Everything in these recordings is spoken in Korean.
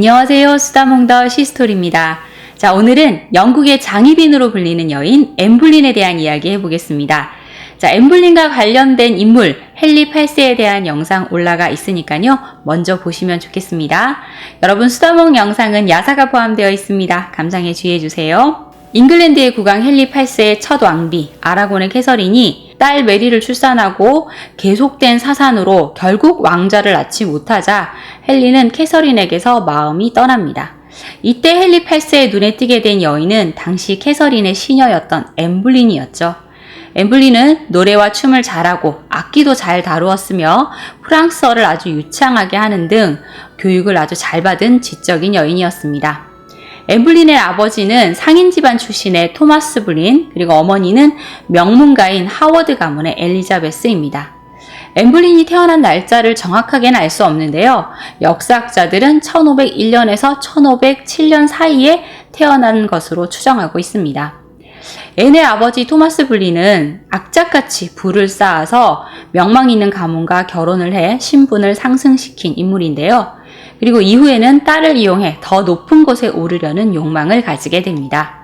안녕하세요. 수다몽더 시스토리입니다. 자, 오늘은 영국의 장희빈으로 불리는 여인 앤블린에 대한 이야기 해보겠습니다. 자, 앤블린과 관련된 인물 헨리 8세에 대한 영상 올라가 있으니까요. 먼저 보시면 좋겠습니다. 여러분, 수다몽 영상은 야사가 포함되어 있습니다. 감상에 주의해주세요. 잉글랜드의 국왕 헨리 8세의 첫 왕비 아라곤의 캐서린이 딸 메리를 출산하고 계속된 사산으로 결국 왕자를 낳지 못하자 헨리는 캐서린에게서 마음이 떠납니다. 이때 헨리 8세의 눈에 띄게 된 여인은 당시 캐서린의 시녀였던 앤블린이었죠. 앤블린은 노래와 춤을 잘하고 악기도 잘 다루었으며 프랑스어를 아주 유창하게 하는 등 교육을 아주 잘 받은 지적인 여인이었습니다. 앤블린의 아버지는 상인 집안 출신의 토마스 블린, 그리고 어머니는 명문가인 하워드 가문의 엘리자베스입니다. 앤블린이 태어난 날짜를 정확하게는 알 수 없는데요. 역사학자들은 1501년에서 1507년 사이에 태어난 것으로 추정하고 있습니다. 앤의 아버지 토마스 블린은 악착같이 부를 쌓아서 명망 있는 가문과 결혼을 해 신분을 상승시킨 인물인데요. 그리고 이후에는 딸을 이용해 더 높은 곳에 오르려는 욕망을 가지게 됩니다.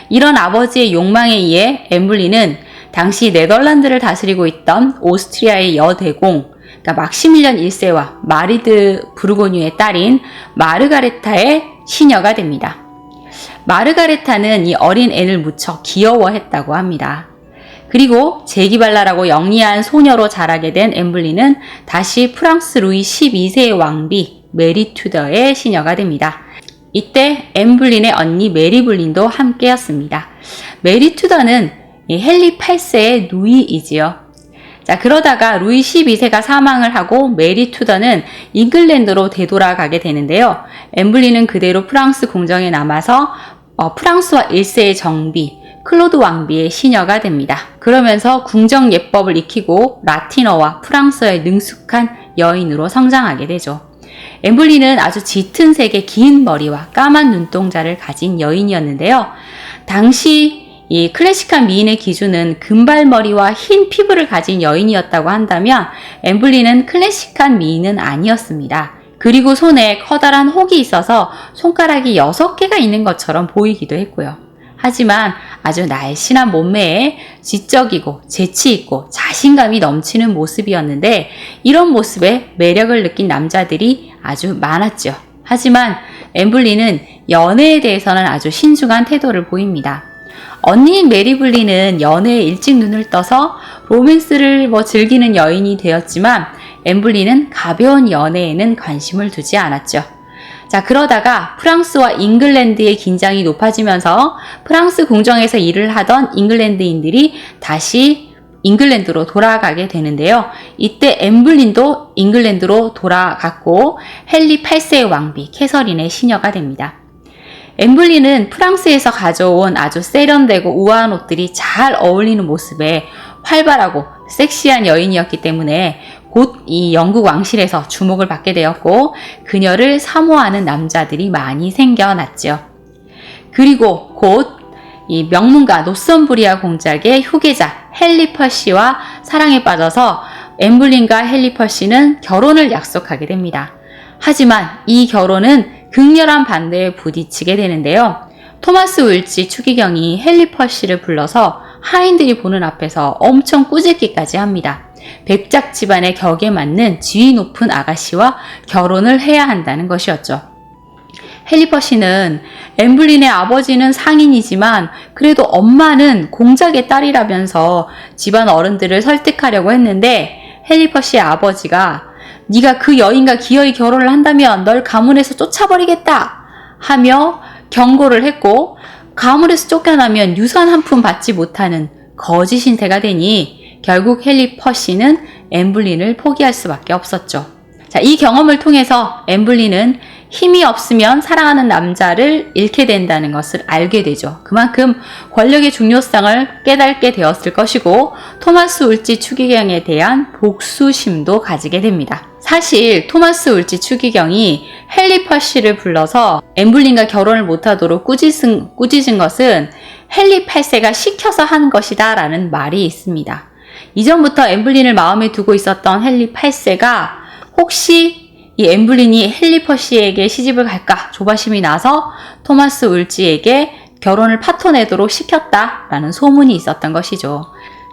이런 아버지의 욕망에 의해 앤블린은 당시 네덜란드를 다스리고 있던 오스트리아의 여대공, 그러니까 막시밀리안 1세와 마리드 부르고뉴의 딸인 마르가레타의 시녀가 됩니다. 마르가레타는 이 어린 앤을 무척 귀여워했다고 합니다. 그리고 재기발랄하고 영리한 소녀로 자라게 된 앤블린은 다시 프랑스 루이 12세의 왕비 메리 튜더의 시녀가 됩니다. 이때 앤블린의 언니 메리 블린도 함께였습니다. 메리 튜더는 헨리 8세의 누이이지요. 자, 그러다가 루이 12세가 사망을 하고 메리 튜더는 잉글랜드로 되돌아가게 되는데요. 앤블린은 그대로 프랑스 궁정에 남아서 프랑스와 1세의 정비 클로드 왕비의 시녀가 됩니다. 그러면서 궁정 예법을 익히고 라틴어와 프랑스어에 능숙한 여인으로 성장하게 되죠. 앤블린은 아주 짙은 색의 긴 머리와 까만 눈동자를 가진 여인이었는데요. 당시 이 클래식한 미인의 기준은 금발머리와 흰 피부를 가진 여인이었다고 한다면 앤블린은 클래식한 미인은 아니었습니다. 그리고 손에 커다란 혹이 있어서 손가락이 6개가 있는 것처럼 보이기도 했고요. 하지만 아주 날씬한 몸매에 지적이고 재치있고 자신감이 넘치는 모습이었는데 이런 모습에 매력을 느낀 남자들이 아주 많았죠. 하지만 앤블린은 연애에 대해서는 아주 신중한 태도를 보입니다. 언니인 메리 블린은 연애에 일찍 눈을 떠서 로맨스를 즐기는 여인이 되었지만 앤블린은 가벼운 연애에는 관심을 두지 않았죠. 자, 그러다가 프랑스와 잉글랜드의 긴장이 높아지면서 프랑스 궁정에서 일을 하던 잉글랜드인들이 다시 잉글랜드로 돌아가게 되는데요. 이때 앤블린도 잉글랜드로 돌아갔고 헨리 8세의 왕비 캐서린의 시녀가 됩니다. 앤블린은 프랑스에서 가져온 아주 세련되고 우아한 옷들이 잘 어울리는 모습에 활발하고 섹시한 여인이었기 때문에 곧 이 영국 왕실에서 주목을 받게 되었고 그녀를 사모하는 남자들이 많이 생겨났죠. 그리고 곧 이 명문가 노썸부리아 공작의 후계자 헨리 퍼시와 사랑에 빠져서 앤블린과 헨리 퍼시는 결혼을 약속하게 됩니다. 하지만 이 결혼은 극렬한 반대에 부딪히게 되는데요. 토마스 울지 추기경이 헨리 퍼시를 불러서 하인들이 보는 앞에서 엄청 꾸짖기까지 합니다. 백작 집안의 격에 맞는 지위 높은 아가씨와 결혼을 해야 한다는 것이었죠. 헨리 퍼시는 앤블린의 아버지는 상인이지만 그래도 엄마는 공작의 딸이라면서 집안 어른들을 설득하려고 했는데 헨리 퍼시의 아버지가 네가 그 여인과 기어이 결혼을 한다면 널 가문에서 쫓아버리겠다 하며 경고를 했고 가문에서 쫓겨나면 유산 한 푼 받지 못하는 거지 신세가 되니 결국 헨리 퍼시는 앤블린을 포기할 수밖에 없었죠. 자, 이 경험을 통해서 앤블린은 힘이 없으면 사랑하는 남자를 잃게 된다는 것을 알게 되죠. 그만큼 권력의 중요성을 깨닫게 되었을 것이고 토마스 울지 추기경에 대한 복수심도 가지게 됩니다. 사실 토마스 울지 추기경이 헨리 퍼시를 불러서 앤블린과 결혼을 못하도록 꾸짖은 것은 헨리 8세가 시켜서 한 것이다 라는 말이 있습니다. 이전부터 앤블린을 마음에 두고 있었던 헨리 8세가 혹시 이 엠블린이 헨리 퍼시에게 시집을 갈까 조바심이 나서 토마스 울지에게 결혼을 파토내도록 시켰다라는 소문이 있었던 것이죠.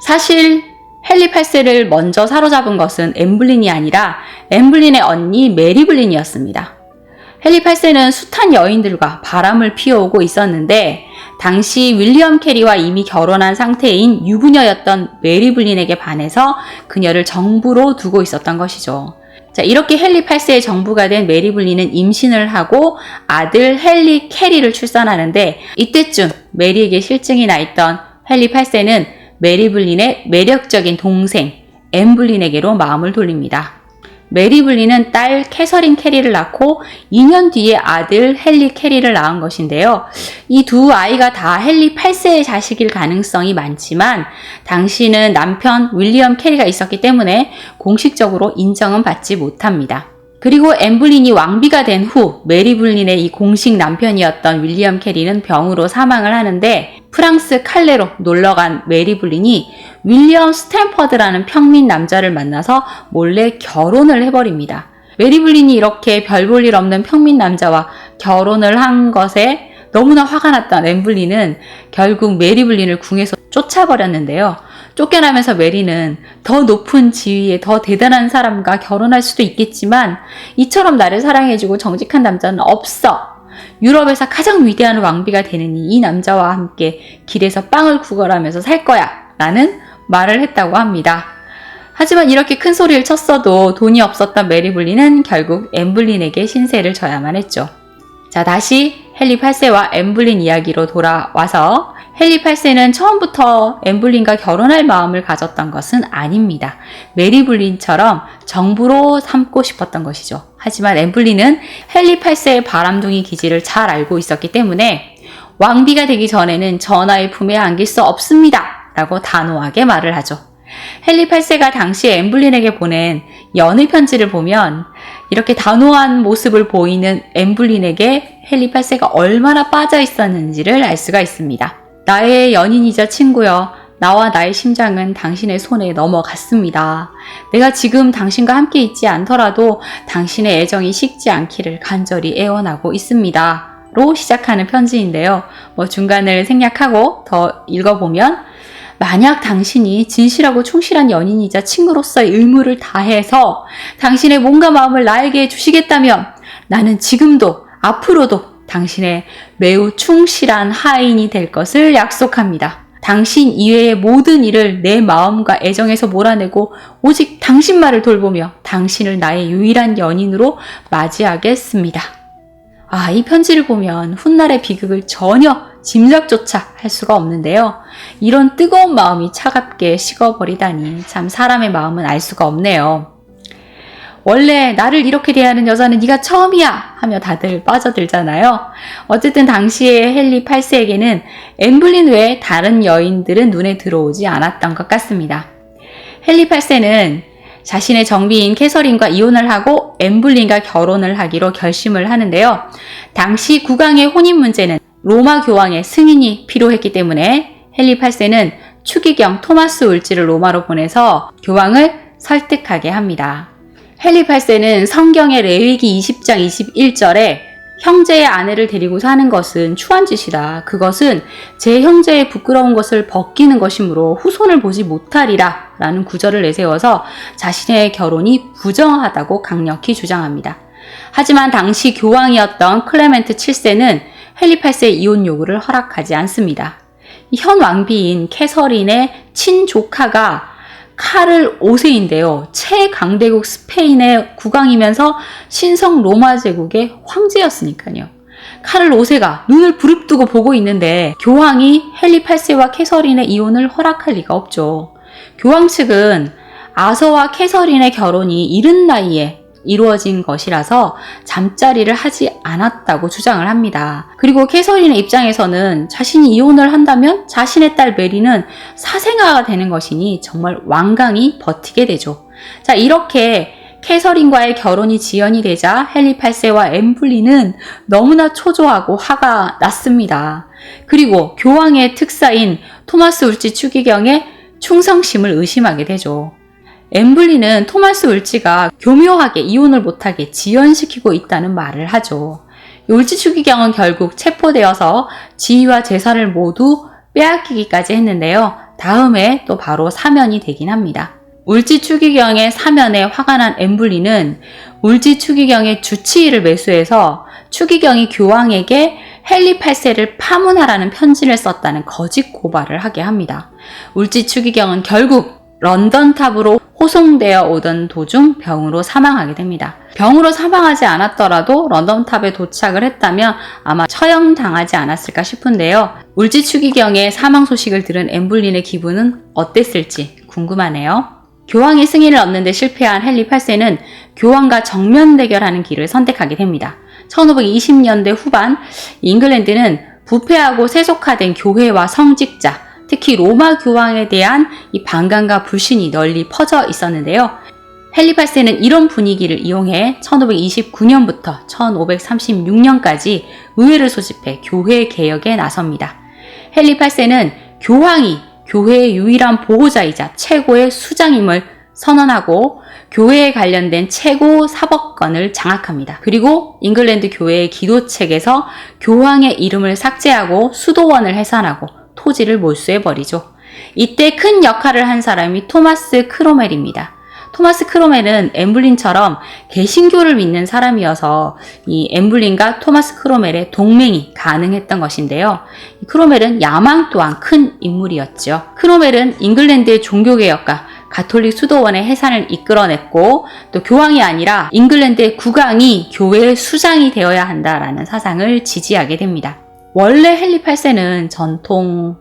사실 헨리 8세를 먼저 사로잡은 것은 엠블린이 아니라 엠블린의 언니 메리 블린이었습니다. 헨리 8세는 숱한 여인들과 바람을 피워오고 있었는데 당시 윌리엄 캐리와 이미 결혼한 상태인 유부녀였던 메리 블린에게 반해서 그녀를 정부로 두고 있었던 것이죠. 자, 이렇게 헨리 8세의 정부가 된 메리 블린은 임신을 하고 아들 헨리 캐리를 출산하는데 이때쯤 메리에게 실증이 나 있던 헨리 8세는 메리 블린의 매력적인 동생 앤 블린에게로 마음을 돌립니다. 메리 블린은 딸 캐서린 캐리를 낳고 2년 뒤에 아들 헨리 캐리를 낳은 것인데요. 이 두 아이가 다 헨리 8세의 자식일 가능성이 많지만 당시는 남편 윌리엄 캐리가 있었기 때문에 공식적으로 인정은 받지 못합니다. 그리고 앤 블린이 왕비가 된 후 메리 블린의 이 공식 남편이었던 윌리엄 캐리는 병으로 사망을 하는데 프랑스 칼레로 놀러간 메리 블린이 윌리엄 스탠퍼드라는 평민 남자를 만나서 몰래 결혼을 해버립니다. 메리 블린이 이렇게 별 볼 일 없는 평민 남자와 결혼을 한 것에 너무나 화가 났던 앤 블린은 결국 메리 블린을 궁에서 쫓아버렸는데요. 쫓겨나면서 메리는 더 높은 지위에 더 대단한 사람과 결혼할 수도 있겠지만 이처럼 나를 사랑해주고 정직한 남자는 없어. 유럽에서 가장 위대한 왕비가 되느니 이 남자와 함께 길에서 빵을 구걸하면서 살 거야 라는 말을 했다고 합니다. 하지만 이렇게 큰 소리를 쳤어도 돈이 없었던 메리 블린은 결국 앤 블린에게 신세를 져야만 했죠. 자, 다시 헨리 8세와 앤 블린 이야기로 돌아와서 헨리 8세는 처음부터 앤 블린과 결혼할 마음을 가졌던 것은 아닙니다. 메리 블린처럼 정부로 삼고 싶었던 것이죠. 하지만 앤 블린은 헨리 8세의 바람둥이 기질을 잘 알고 있었기 때문에 왕비가 되기 전에는 전하의 품에 안길 수 없습니다 라고 단호하게 말을 하죠. 헨리 8세가 당시 앤 블린에게 보낸 연애 편지를 보면 이렇게 단호한 모습을 보이는 앤 블린에게 헨리 8세가 얼마나 빠져 있었는지를 알 수가 있습니다. 나의 연인이자 친구여, 나와 나의 심장은 당신의 손에 넘어갔습니다. 내가 지금 당신과 함께 있지 않더라도 당신의 애정이 식지 않기를 간절히 애원하고 있습니다. 로 시작하는 편지인데요. 중간을 생략하고 더 읽어보면 만약 당신이 진실하고 충실한 연인이자 친구로서의 의무를 다해서 당신의 몸과 마음을 나에게 주시겠다면 나는 지금도 앞으로도 당신의 매우 충실한 하인이 될 것을 약속합니다. 당신 이외의 모든 일을 내 마음과 애정에서 몰아내고 오직 당신만을 돌보며 당신을 나의 유일한 연인으로 맞이하겠습니다. 이 편지를 보면 훗날의 비극을 전혀 짐작조차 할 수가 없는데요. 이런 뜨거운 마음이 차갑게 식어버리다니 참 사람의 마음은 알 수가 없네요. 원래 나를 이렇게 대하는 여자는 네가 처음이야 하며 다들 빠져들잖아요. 어쨌든 당시에 헨리 8세에게는 앤 블린 외에 다른 여인들은 눈에 들어오지 않았던 것 같습니다. 헨리 8세는 자신의 정비인 캐서린과 이혼을 하고 앤 블린과 결혼을 하기로 결심을 하는데요. 당시 국왕의 혼인 문제는 로마 교황의 승인이 필요했기 때문에 헨리 8세는 추기경 토마스 울지를 로마로 보내서 교황을 설득하게 합니다. 헨리 8세는 성경의 레위기 20장 21절에 형제의 아내를 데리고 사는 것은 추한 짓이다. 그것은 제 형제의 부끄러운 것을 벗기는 것이므로 후손을 보지 못하리라 라는 구절을 내세워서 자신의 결혼이 부정하다고 강력히 주장합니다. 하지만 당시 교황이었던 클레멘트 7세는 헨리 8세의 이혼 요구를 허락하지 않습니다. 현 왕비인 캐서린의 친조카가 카를 5세인데요. 최강대국 스페인의 국왕이면서 신성 로마 제국의 황제였으니까요. 카를 5세가 눈을 부릅뜨고 보고 있는데 교황이 헨리 8세와 캐서린의 이혼을 허락할 리가 없죠. 교황 측은 아서와 캐서린의 결혼이 이른 나이에 이루어진 것이라서 잠자리를 하지 않았다고 주장을 합니다. 그리고 캐서린의 입장에서는 자신이 이혼을 한다면 자신의 딸 메리는 사생아가 되는 것이니 정말 완강히 버티게 되죠. 자, 이렇게 캐서린과의 결혼이 지연이 되자 헨리 8세와 앤 블린은 너무나 초조하고 화가 났습니다. 그리고 교황의 특사인 토마스 울지 추기경의 충성심을 의심하게 되죠. 엠블린은 토마스 울지가 교묘하게 이혼을 못하게 지연시키고 있다는 말을 하죠. 울지 추기경은 결국 체포되어서 지위와 재산을 모두 빼앗기기까지 했는데요. 다음에 또 바로 사면이 되긴 합니다. 울지 추기경의 사면에 화가 난 엠블린은 울지 추기경의 주치의를 매수해서 추기경이 교황에게 헨리 8세를 파문하라는 편지를 썼다는 거짓 고발을 하게 합니다. 울지 추기경은 결국 런던 탑으로 호송되어 오던 도중 병으로 사망하게 됩니다. 병으로 사망하지 않았더라도 런던 탑에 도착을 했다면 아마 처형당하지 않았을까 싶은데요. 울지 추기경의 사망 소식을 들은 엠블린의 기분은 어땠을지 궁금하네요. 교황의 승인을 얻는 데 실패한 헨리 8세는 교황과 정면 대결하는 길을 선택하게 됩니다. 1520년대 후반 잉글랜드는 부패하고 세속화된 교회와 성직자, 특히 로마 교황에 대한 이 반감과 불신이 널리 퍼져 있었는데요. 헨리 8세는 이런 분위기를 이용해 1529년부터 1536년까지 의회를 소집해 교회 개혁에 나섭니다. 헨리 8세는 교황이 교회의 유일한 보호자이자 최고의 수장임을 선언하고 교회에 관련된 최고 사법권을 장악합니다. 그리고 잉글랜드 교회의 기도책에서 교황의 이름을 삭제하고 수도원을 해산하고 토지를 몰수해버리죠. 이때 큰 역할을 한 사람이 토마스 크로멜입니다. 토마스 크로멜은 엠블린처럼 개신교를 믿는 사람이어서 이 엠블린과 토마스 크로멜의 동맹이 가능했던 것인데요. 크로멜은 야망 또한 큰 인물이었죠. 크로멜은 잉글랜드의 종교개혁과 가톨릭 수도원의 해산을 이끌어냈고 또 교황이 아니라 잉글랜드의 국왕이 교회의 수장이 되어야 한다라는 사상을 지지하게 됩니다. 원래 헨리 8세는 전통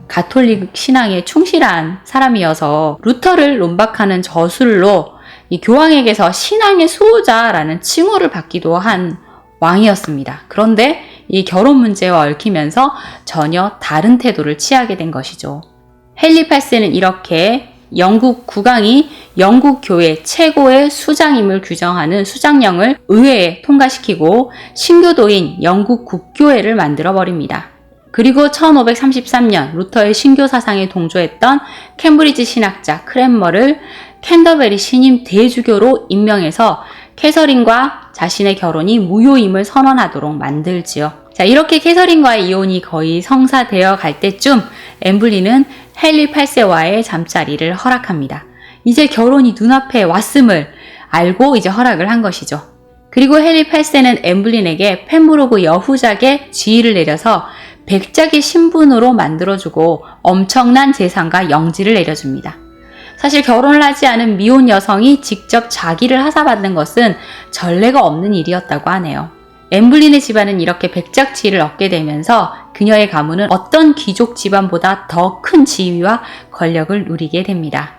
가톨릭 신앙에 충실한 사람이어서 루터를 논박하는 저술로 이 교황에게서 신앙의 수호자라는 칭호를 받기도 한 왕이었습니다. 그런데 이 결혼 문제와 얽히면서 전혀 다른 태도를 취하게 된 것이죠. 헨리 8세는 이렇게 영국 국왕이 영국 교회 최고의 수장임을 규정하는 수장령을 의회에 통과시키고 신교도인 영국 국교회를 만들어버립니다. 그리고 1533년 루터의 신교 사상에 동조했던 캠브리지 신학자 크랜머를 캔터베리 신임 대주교로 임명해서 캐서린과 자신의 결혼이 무효임을 선언하도록 만들지요. 자, 이렇게 캐서린과의 이혼이 거의 성사되어 갈 때쯤 엠블린은 헨리 8세와의 잠자리를 허락합니다. 이제 결혼이 눈앞에 왔음을 알고 이제 허락을 한 것이죠. 그리고 헨리 8세는 엠블린에게 펜브로그 여후작의 지위를 내려서 백작의 신분으로 만들어주고 엄청난 재산과 영지를 내려줍니다. 사실 결혼을 하지 않은 미혼 여성이 직접 자기를 하사받는 것은 전례가 없는 일이었다고 하네요. 엠블린의 집안은 이렇게 백작 지위를 얻게 되면서 그녀의 가문은 어떤 귀족 집안보다 더 큰 지위와 권력을 누리게 됩니다.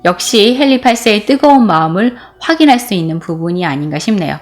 역시 헨리 8세의 뜨거운 마음을 확인할 수 있는 부분이 아닌가 싶네요.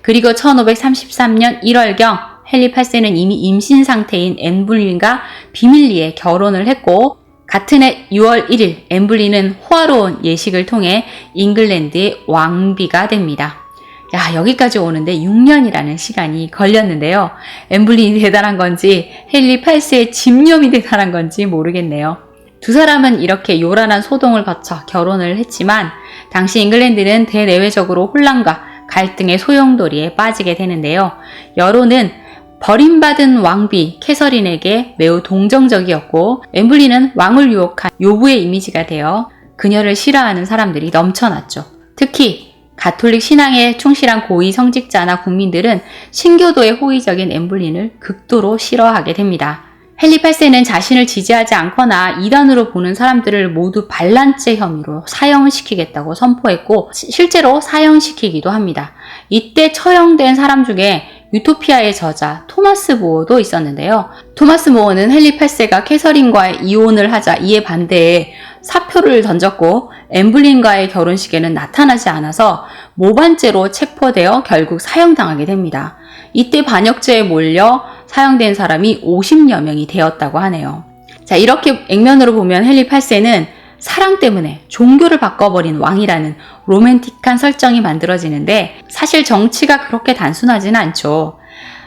그리고 1533년 1월경 헨리 8세는 이미 임신 상태인 엠블린과 비밀리에 결혼을 했고 같은 해 6월 1일 엠블린은 호화로운 예식을 통해 잉글랜드의 왕비가 됩니다. 야, 여기까지 오는데 6년이라는 시간이 걸렸는데요. 엠블린이 대단한 건지 헨리 8세의 집념이 대단한 건지 모르겠네요. 두 사람은 이렇게 요란한 소동을 거쳐 결혼을 했지만 당시 잉글랜드는 대내외적으로 혼란과 갈등의 소용돌이에 빠지게 되는데요. 여론은 버림받은 왕비 캐서린에게 매우 동정적이었고 엠블린은 왕을 유혹한 요부의 이미지가 되어 그녀를 싫어하는 사람들이 넘쳐났죠. 특히 가톨릭 신앙에 충실한 고위 성직자나 국민들은 신교도에 호의적인 엠블린을 극도로 싫어하게 됩니다. 헨리 8세는 자신을 지지하지 않거나 이단으로 보는 사람들을 모두 반란죄 혐의로 사형을 시키겠다고 선포했고 실제로 사형시키기도 합니다. 이때 처형된 사람 중에 유토피아의 저자 토마스 모어도 있었는데요. 토마스 모어는 헨리 8세가 캐서린과의 이혼을 하자 이에 반대해 사표를 던졌고 엠블린과의 결혼식에는 나타나지 않아서 모반죄로 체포되어 결국 사형당하게 됩니다. 이때 반역죄에 몰려 사형된 사람이 50여 명이 되었다고 하네요. 자, 이렇게 액면으로 보면 헨리 8세는 사랑 때문에 종교를 바꿔버린 왕이라는 로맨틱한 설정이 만들어지는데 사실 정치가 그렇게 단순하지는 않죠.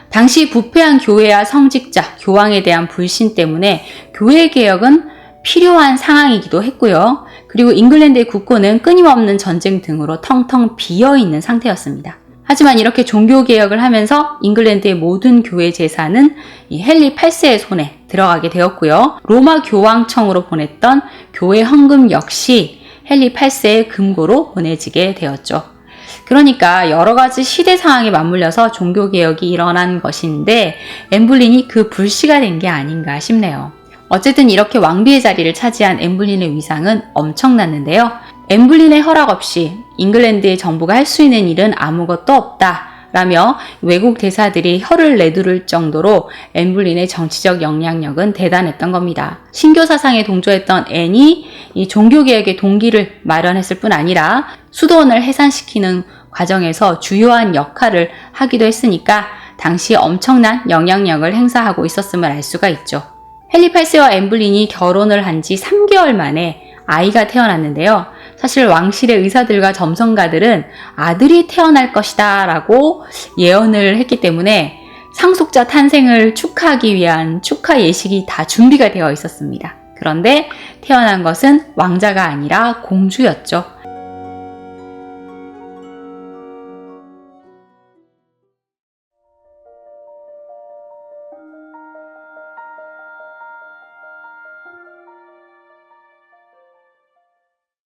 당시 부패한 교회와 성직자, 교황에 대한 불신 때문에 교회 개혁은 필요한 상황이기도 했고요. 그리고 잉글랜드의 국고는 끊임없는 전쟁 등으로 텅텅 비어있는 상태였습니다. 하지만 이렇게 종교개혁을 하면서 잉글랜드의 모든 교회 재산은 이 헨리 8세의 손에 들어가게 되었고요. 로마 교황청으로 보냈던 교회 헌금 역시 헨리 8세의 금고로 보내지게 되었죠. 그러니까 여러 가지 시대 상황에 맞물려서 종교개혁이 일어난 것인데 엠블린이 그 불씨가 된 게 아닌가 싶네요. 어쨌든 이렇게 왕비의 자리를 차지한 엠블린의 위상은 엄청났는데요. 엠블린의 허락 없이 잉글랜드의 정부가 할 수 있는 일은 아무것도 없다 라며 외국 대사들이 혀를 내두를 정도로 엠블린의 정치적 영향력은 대단했던 겁니다. 신교 사상에 동조했던 앤이 이 종교개혁의 동기를 마련했을 뿐 아니라 수도원을 해산시키는 과정에서 주요한 역할을 하기도 했으니까 당시 엄청난 영향력을 행사하고 있었음을 알 수가 있죠. 헨리 8세와 엠블린이 결혼을 한 지 3개월 만에 아이가 태어났는데요. 사실 왕실의 의사들과 점성가들은 아들이 태어날 것이다 라고 예언을 했기 때문에 상속자 탄생을 축하하기 위한 축하 예식이 다 준비가 되어 있었습니다. 그런데 태어난 것은 왕자가 아니라 공주였죠.